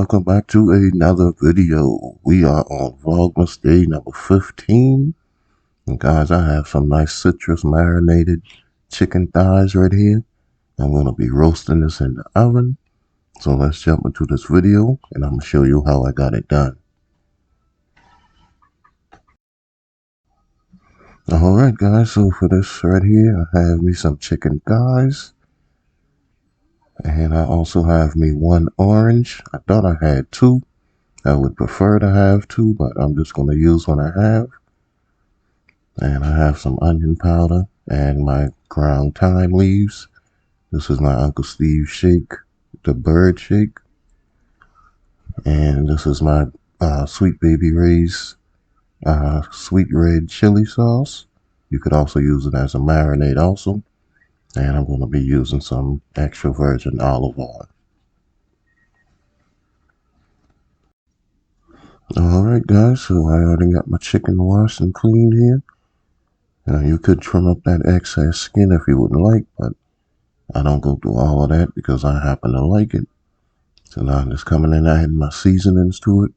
welcome back to another video. We are on Vlogmas day number 15. And guys, I have some nice citrus marinated chicken thighs right here. I'm going to be roasting this in the oven. So let's jump into this video and I'm going to show you how I got it done. Alright guys, so for this right here, I have me some chicken thighs. And I also have me one orange. I thought I had two. I would prefer to have two, but I'm just going to use what I have. And I have some onion powder and my ground thyme leaves. This is my Uncle Steve's shake, the bird shake. And this is my Sweet Baby Ray's sweet red chili sauce. You could also use it as a marinade also. And I'm going to be using some extra virgin olive oil. Alright guys, so I already got my chicken washed and cleaned here. You could trim up that excess skin if you would like, but I don't go through all of that because I happen to like it. So now I'm just coming in, adding my seasonings to it.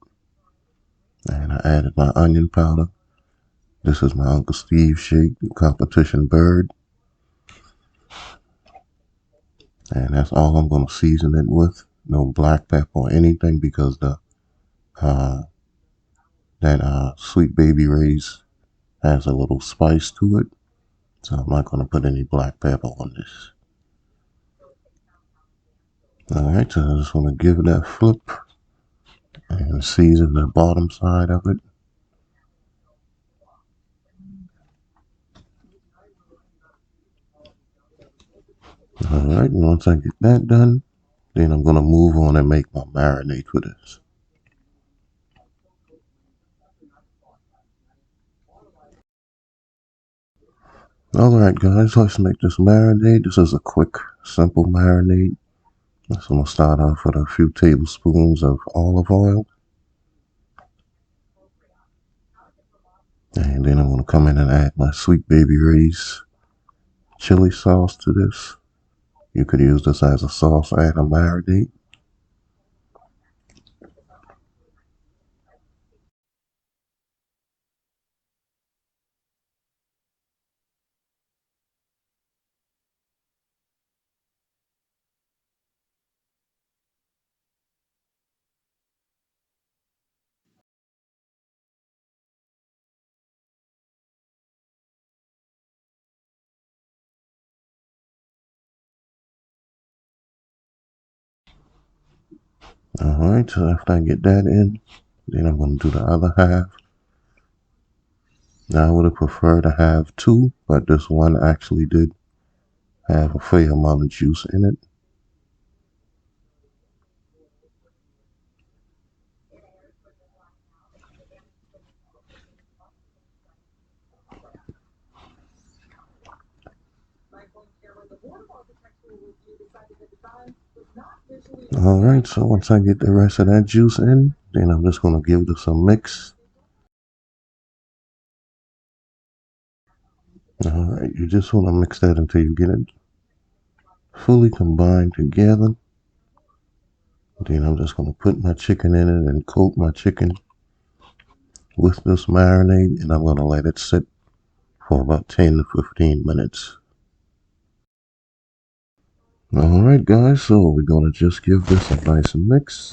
And I added my onion powder. This is my Uncle Steve's shake, competition bird. And that's all I'm going to season it with. No black pepper or anything because that Sweet Baby Ray's has a little spice to it. So I'm not going to put any black pepper on this. Alright, so I just want to give it that flip and season the bottom side of it. Alright, and once I get that done, then I'm going to move on and make my marinade for this. Alright guys, let's make this marinade. This is a quick, simple marinade. So I'm going to start off with a few tablespoons of olive oil. And then I'm going to come in and add my Sweet Baby Ray's chili sauce to this. You could use this as a sauce and a marinade. Alright, so after I get that in, then I'm going to do the other half. Now I would have preferred to have two, but this one actually did have a fair amount of juice in it. Alright, so once I get the rest of that juice in, then I'm just going to give this a mix. Alright, you just want to mix that until you get it fully combined together. Then I'm just going to put my chicken in it and coat my chicken with this marinade, and I'm going to let it sit for about 10 to 15 minutes. Alright guys, so we're going to just give this a nice mix.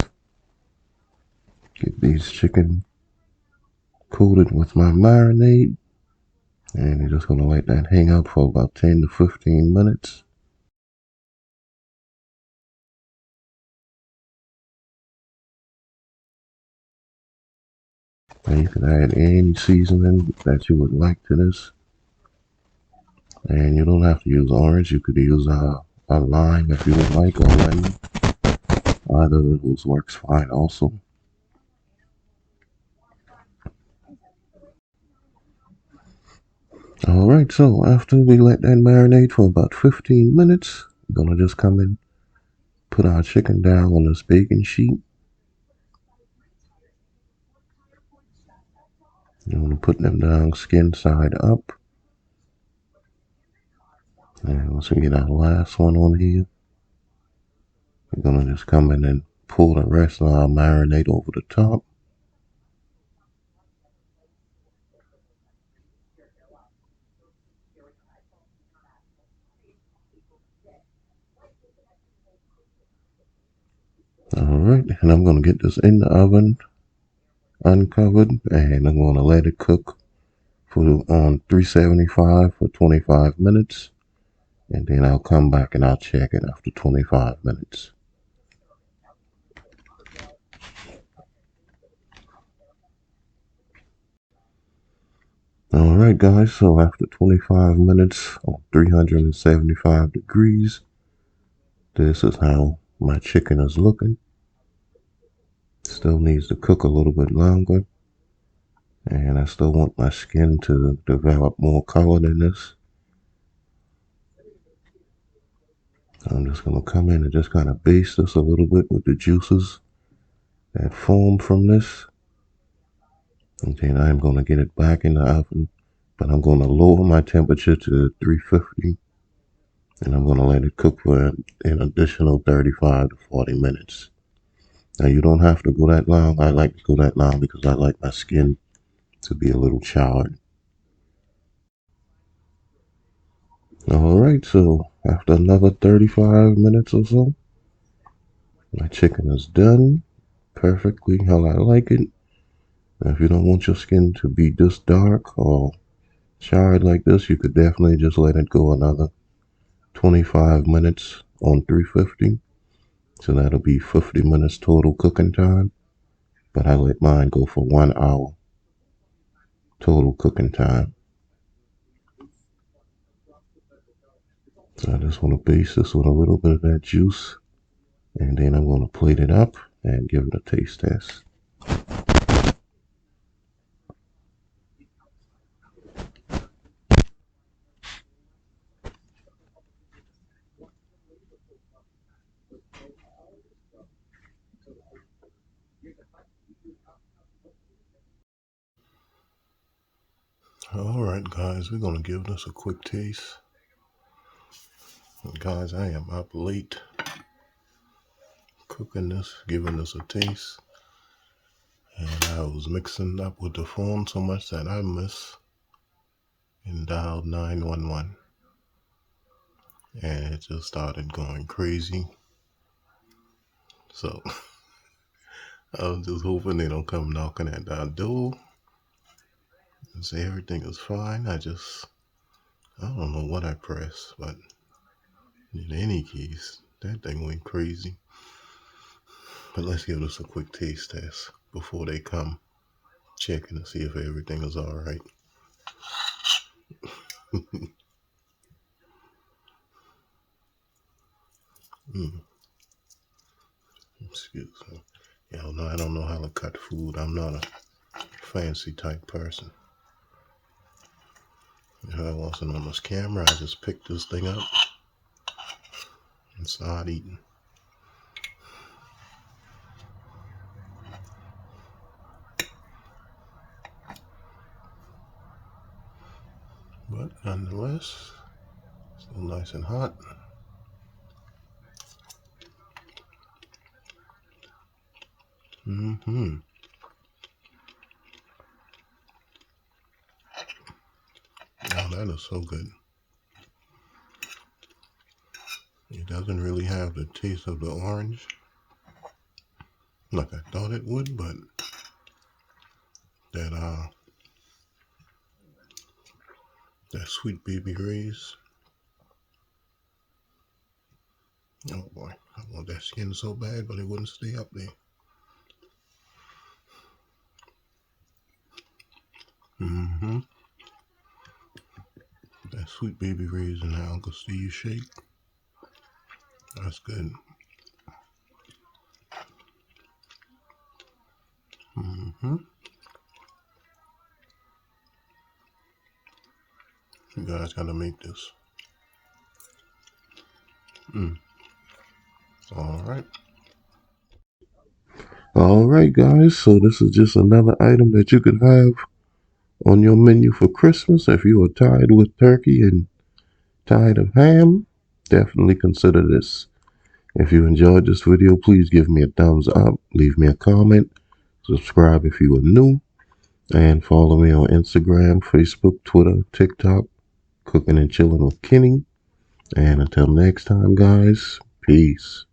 Get these chicken coated with my marinade. And you're just going to let that hang out for about 10 to 15 minutes. And you can add any seasoning that you would like to this. And you don't have to use orange. You could use a lime if you would like, or lemon. Either of those works fine also. Alright, so after we let that marinate for about 15 minutes, we're going to just come in, put our chicken down on this baking sheet. You want to put them down skin side up. And once we get our last one on here, we're going to just come in and pour the rest of our marinade over the top. Alright, and I'm going to get this in the oven, uncovered, and I'm going to let it cook on 375 for 25 minutes. And then I'll come back and I'll check it after 25 minutes. Alright guys, so after 25 minutes on 375 degrees, this is how my chicken is looking. Still needs to cook a little bit longer. And I still want my skin to develop more color than this. I'm just going to come in and just kind of baste this a little bit with the juices that form from this. And then I'm going to get it back in the oven, but I'm going to lower my temperature to 350. And I'm going to let it cook for an additional 35 to 40 minutes. Now you don't have to go that long. I like to go that long because I like my skin to be a little charred. Alright, so after another 35 minutes or so, my chicken is done perfectly how I like it. Now, if you don't want your skin to be this dark or charred like this, you could definitely just let it go another 25 minutes on 350. So that'll be 50 minutes total cooking time. But I let mine go for 1 hour total cooking time. So I just want to baste this with a little bit of that juice. And then I'm going to plate it up and give it a taste test. Alright guys, we're going to give this a quick taste. And guys, I am up late cooking this, giving this a taste. And I was mixing up with the phone so much that I missed and dialed 911. And it just started going crazy. So I was just hoping they don't come knocking at that door and say everything is fine. I don't know what I pressed, but in any case, that thing went crazy. But let's give this a quick taste test before they come checking to see if everything is all right. Excuse me. Y'all know I don't know how to cut food. I'm not a fancy type person. If I wasn't on this camera, I just picked this thing up and start eating. But nonetheless, still nice and hot. Now that is so good. It doesn't really have the taste of the orange like I thought it would, but that sweet baby Ray's. Oh boy, I want that skin so bad, but it wouldn't stay up there. That sweet baby Ray's and that Uncle Steve shake. That's good. You guys gotta make this. Alright. Alright guys, so this is just another item that you could have on your menu for Christmas. If you are tired with turkey and tired of ham, definitely consider this. If you enjoyed this video, please give me a thumbs up, leave me a comment, subscribe if you are new, and follow me on Instagram, Facebook, Twitter, TikTok, Cooking and Chilling with Kenny. And until next time, guys, peace.